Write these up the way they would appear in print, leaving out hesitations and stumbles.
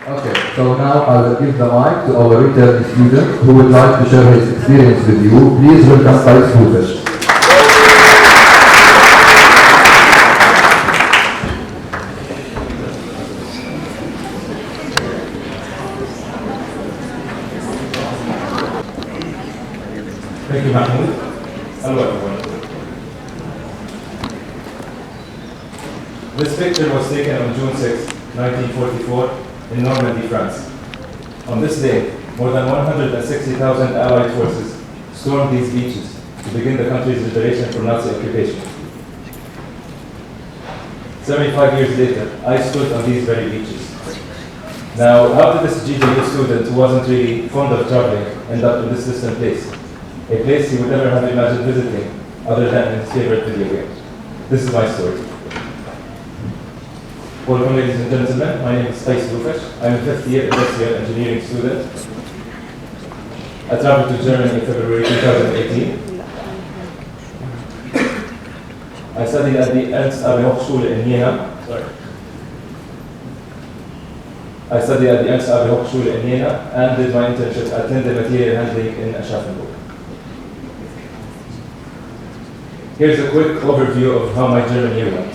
Okay, so now I will give the mic to our returning student who would like to share his experience with you. Please welcome Qais Boufish. Thank you, Mahmoud. Hello, everyone. This picture was taken on June 6, 1944, in Normandy, France. On this day, more than 160,000 Allied forces stormed these beaches to begin the country's liberation from Nazi occupation. 75 years later, I stood on these very beaches. Now, how did this GW student who wasn't really fond of traveling end up in this distant place? A place he would never have imagined visiting other than in his favorite video game. This is my story. Welcome, ladies and gentlemen. My name is Qais Boufish. I'm a fifth-year industrial engineering student. I traveled to Germany in February 2018. I studied at the Ernst Abbe Hochschule in Jena. I studied at the Ernst Abbe Hochschule in Jena and did my internship at Linde Material Handling in Aschaffenburg. Here's a quick overview of how my German year went.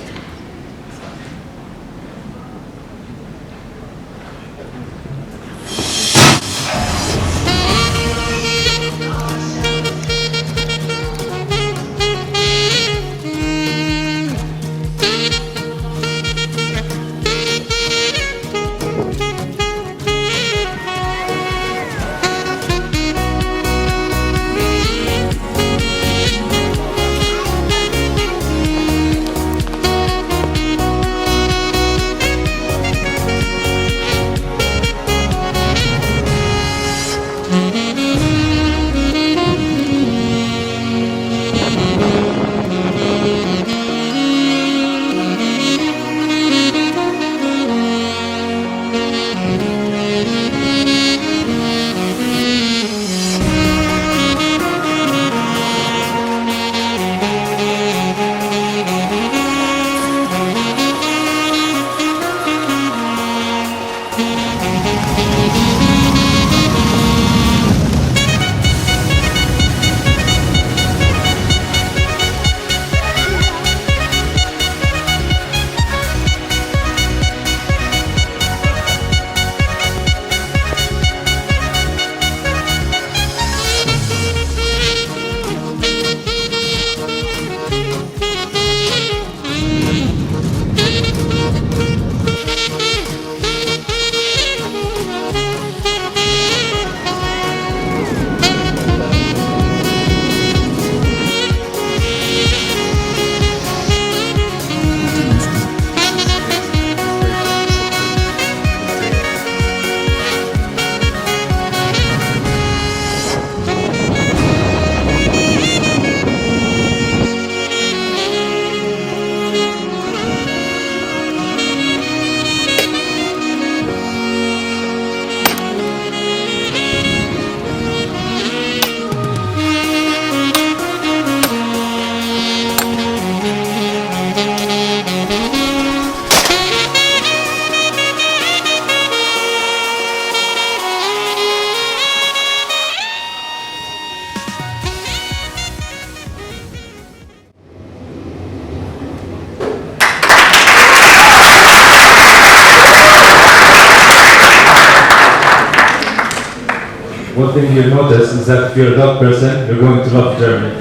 One thing you'll notice is that if you're a dog person, you're going to love Germany.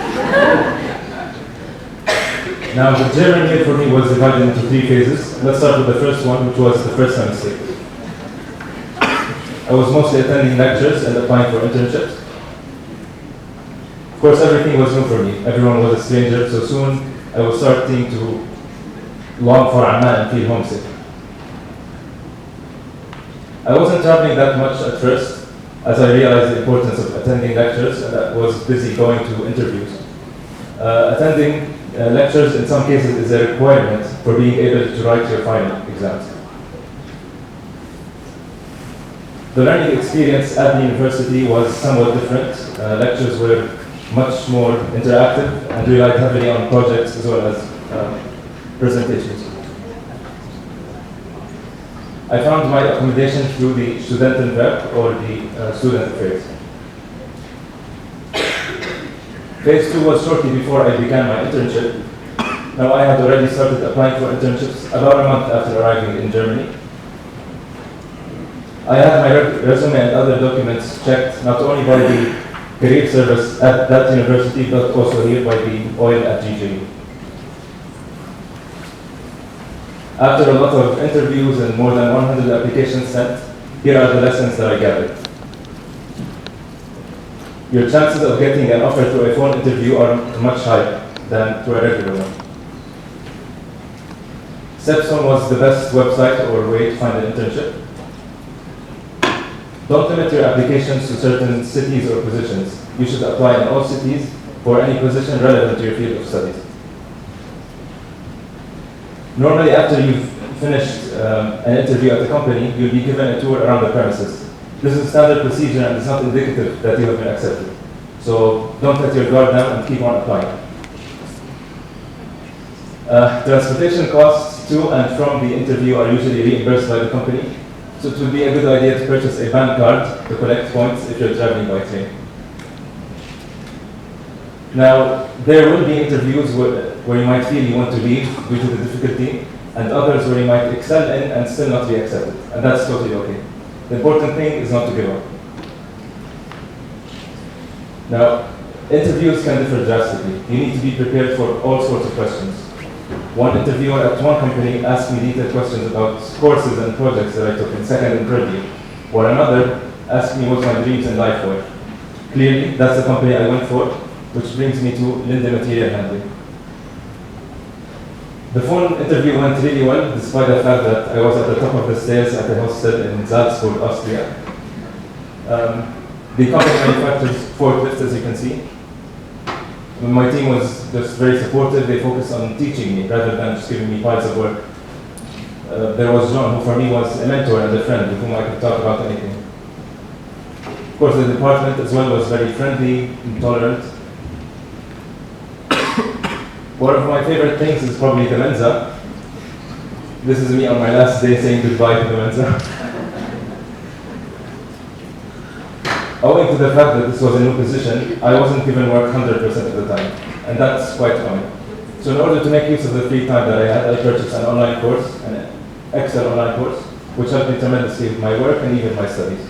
Now, the German year for me was divided into 3 phases. Let's start with the first one, which was the first semester. I was mostly attending lectures and applying for internships. Of course, everything was new for me. Everyone was a stranger, so soon I was starting to long for Amman and feel homesick. I wasn't traveling that much at first, as I realized the importance of attending lectures, and I was busy going to interviews. Attending lectures in some cases is a requirement for being able to write your final exams. The learning experience at the university was somewhat different. Lectures were much more interactive and relied heavily on projects as well as presentations. I found my accommodation through the Studentenwerk or the student affairs. Phase 2 was shortly before I began my internship. Now I had already started applying for internships about a month after arriving in Germany. I had my resume and other documents checked not only by the career service at that university, but also here by the OIL at GJU. After a lot of interviews and more than 100 applications sent, here are the lessons that I gathered. Your chances of getting an offer through a phone interview are much higher than through a regular one. Stepstone was the best website or way to find an internship. Don't limit your applications to certain cities or positions. You should apply in all cities for any position relevant to your field of studies. Normally, after you've finished an interview at the company, you'll be given a tour around the premises. This is standard procedure and it's not indicative that you have been accepted. So don't let your guard down and keep on applying. Transportation costs to and from the interview are usually reimbursed by the company. So it would be a good idea to purchase a bank card to collect points if you're traveling by train. Now, there will be interviews where you might feel you want to leave due to the difficulty, and others where you might excel in and still not be accepted. And that's totally okay. The important thing is not to give up. Now, interviews can differ drastically. You need to be prepared for all sorts of questions. One interviewer at one company asked me detailed questions about courses and projects that I took in second and third year, while another asked me what my dreams in life were. Clearly, that's the company I went for, which brings me to Linde Material Handling. The phone interview went really well, despite the fact that I was at the top of the stairs at the hostel in Salzburg, Austria. The company manufactures forklifts, as you can see. My team was just very supportive. They focused on teaching me rather than just giving me piles of work. There was John, who for me was a mentor and a friend with whom I could talk about anything. Of course, the department as well was very friendly and tolerant. One of my favorite things is probably the Mensa. This is me on my last day saying goodbye to the Mensa. Owing to the fact that this was a new position, I wasn't given work 100% of the time, and that's quite common. So in order to make use of the free time that I had, I purchased an online course, an Excel online course, which helped me tremendously with my work and even my studies.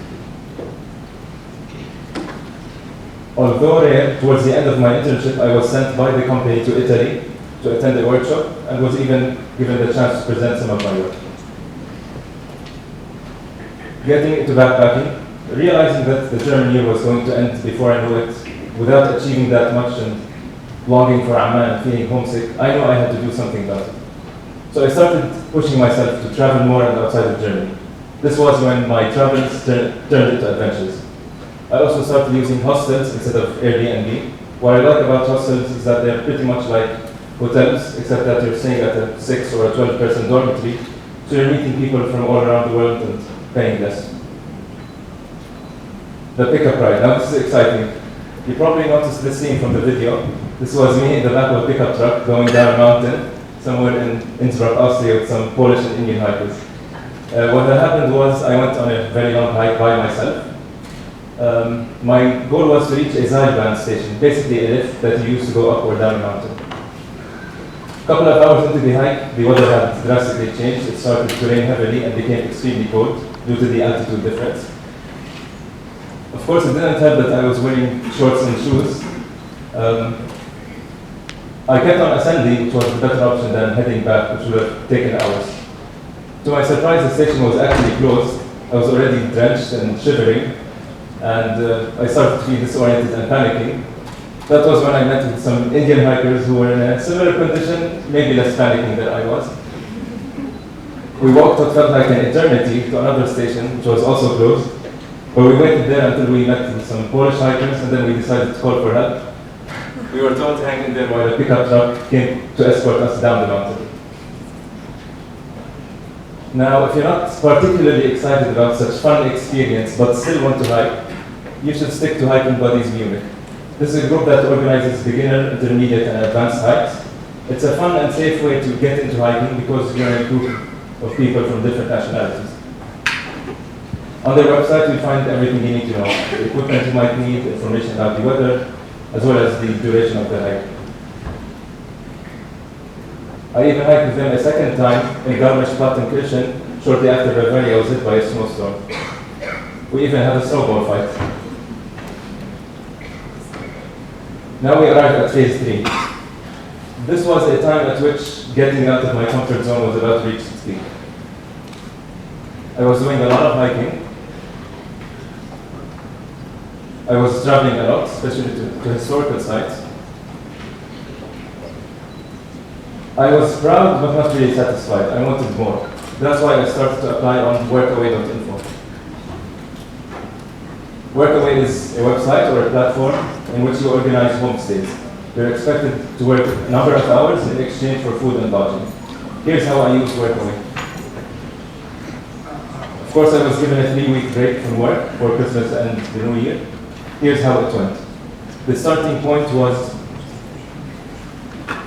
Although rare, towards the end of my internship, I was sent by the company to Italy to attend a workshop and was even given the chance to present some of my work. Getting into backpacking, realizing that the German year was going to end before I knew it, without achieving that much and longing for Amman and feeling homesick, I knew I had to do something about it. So I started pushing myself to travel more and outside of Germany. This was when my travels turned into adventures. I also started using hostels instead of Airbnb. What I like about hostels is that they're pretty much like hotels, except that you're staying at a 6 or a 12-person dormitory, so you're meeting people from all around the world and paying less. The pickup ride. Now this is exciting. You probably noticed this scene from the video. This was me in the back of a pickup truck going down a mountain somewhere in Innsbruck, Austria with some Polish and Indian hikers. What had happened was I went on a very long hike by myself. My goal was to reach a Seilbahn station, basically a lift that you use to go up or down a mountain. A couple of hours into the hike, the weather had drastically changed. It started to rain heavily and became extremely cold due to the altitude difference. Of course, it didn't help that I was wearing shorts and shoes. I kept on ascending, which was the better option than heading back, which would have taken hours. To my surprise, the station was actually closed. I was already drenched and shivering, and I started to feel disoriented and panicking. That was when I met with some Indian hikers who were in a similar condition, maybe less panicking than I was. We walked what felt like an eternity to another station, which was also closed. But we waited there until we met with some Polish hikers, and then we decided to call for help. We were told to hang in there while a pickup truck came to escort us down the mountain. Now, if you're not particularly excited about such fun experience, but still want to hike, you should stick to Hiking Buddies Munich. This is a group that organizes beginner, intermediate, and advanced hikes. It's a fun and safe way to get into hiking because you're in a group of people from different nationalities. On their website, you'll find everything you need to know. The equipment you might need, information about the weather, as well as the duration of the hike. I even hiked with them a second time in Garmisch-Partenkirchen. Shortly after Bavaria, I was hit by a snowstorm. We even had a snowball fight. Now we arrived at phase 3. This was a time at which getting out of my comfort zone was about to reach its peak. I was doing a lot of hiking. I was traveling a lot, especially to historical sites. I was proud but not really satisfied. I wanted more. That's why I started to apply on workaway.info. Workaway is a website or a platform in which you organize homestays. You're expected to work a number of hours in exchange for food and lodging. Here's how I use Workaway. Of course, I was given a 3-week break from work for Christmas and the New Year. Here's how it went. The starting point was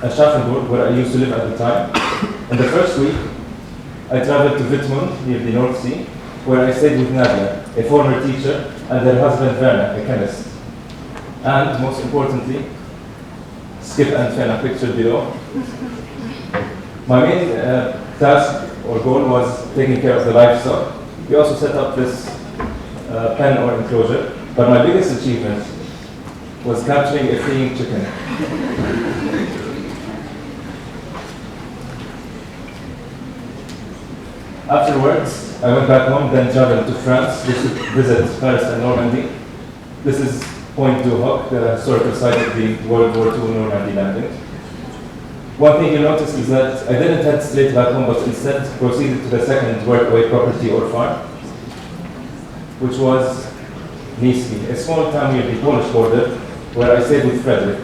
Aschaffenburg, where I used to live at the time. In the first week, I traveled to Wittmund, near the North Sea, where I stayed with Nadia, a former teacher, and their husband Werner, a chemist. And most importantly, Skip and Fenna pictured below. My main task or goal was taking care of the livestock. We also set up this pen or enclosure, but my biggest achievement was capturing a fleeing chicken. Afterwards, I went back home, then traveled to France to visit Paris and Normandy. This is Point du Hoc, the historical site of the World War II Normandy landing. One thing you'll notice is that I didn't head straight back home, but instead proceeded to the second Workaway property or farm, which was Niski, a small town near the Polish border, where I stayed with Frederick,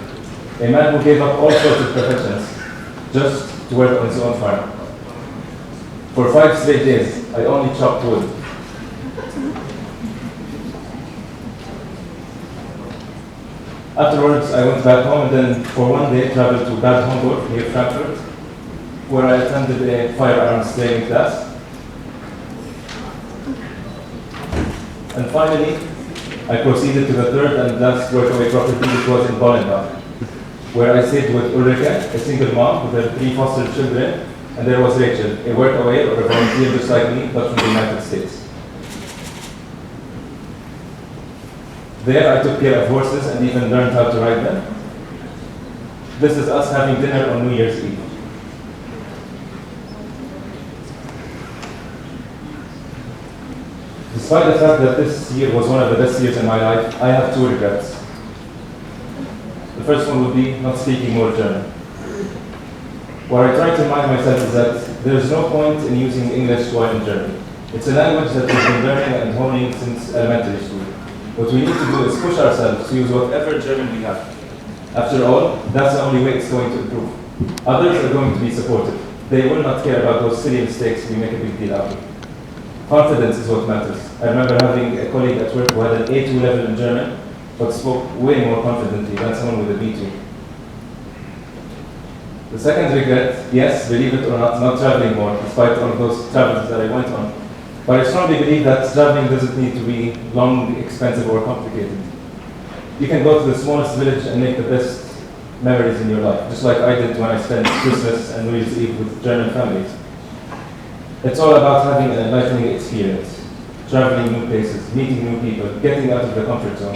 a man who gave up all sorts of professions just to work on his own farm. For 5 straight days, I only chopped wood. Afterwards, I went back home and then for 1 day traveled to Bad Homburg near Frankfurt, where I attended a firearms training class. And finally, I proceeded to the third and last Workaway property, which was in Bollenbach, where I stayed with Ulrike, a single mom with her 3 foster children, and there was Rachel, a workaway or a volunteer just like me, but from the United States. There I took care of horses and even learned how to ride them. This is us having dinner on New Year's Eve. Despite the fact that this year was one of the best years in my life, I have 2 regrets. The first one would be not speaking more German. What I try to remind myself is that there is no point in using English while in German. It's a language that we've been learning and honing since elementary school. What we need to do is push ourselves to use whatever German we have. After all, that's the only way it's going to improve. Others are going to be supportive. They will not care about those silly mistakes we make a big deal out of. Confidence is what matters. I remember having a colleague at work who had an A2 level in German, but spoke way more confidently than someone with a B2. The second regret, yes, believe it or not traveling more, despite all of those travels that I went on. But I strongly believe that traveling doesn't need to be long, expensive, or complicated. You can go to the smallest village and make the best memories in your life, just like I did when I spent Christmas and New Year's Eve with German families. It's all about having an enlightening experience, traveling new places, meeting new people, getting out of the comfort zone.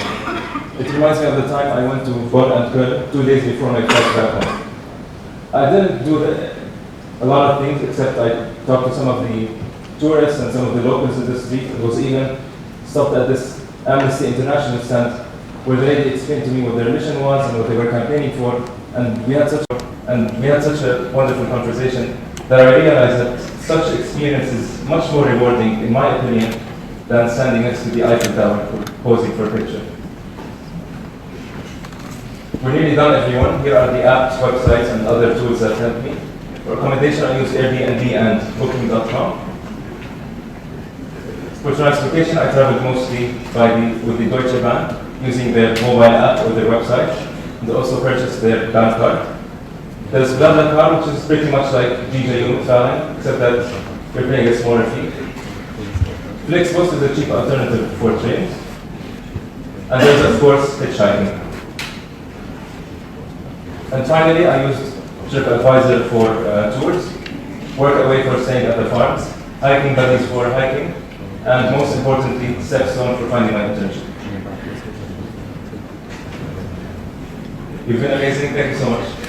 It reminds me of the time I went to Bonn and Köln 2 days before my flight back home. I didn't do a lot of things, except I talked to some of the tourists and some of the locals in the street. It was even stopped at this Amnesty International stand where the lady explained to me what their mission was and what they were campaigning for, and we had such a wonderful conversation that I realized that such experience is much more rewarding, in my opinion, than standing next to the Eiffel Tower posing for a picture. We're nearly done, everyone. Here are the apps, websites, and other tools that help me. For accommodation, I use Airbnb and Booking.com. For transportation, I traveled mostly with the Deutsche Bahn, using their mobile app or their website, and also purchased their Bahn card. There's BlaBlaCar, which is pretty much like DJU traveling, except that you're paying a smaller fee. Flixbus is a cheap alternative for trains. And there's, of course, hitchhiking. And finally, I used TripAdvisor for tours, Workaway for staying at the farms, Hiking Buddies for hiking, and most importantly, Stepstone for finding my internship. You've been amazing. Thank you so much.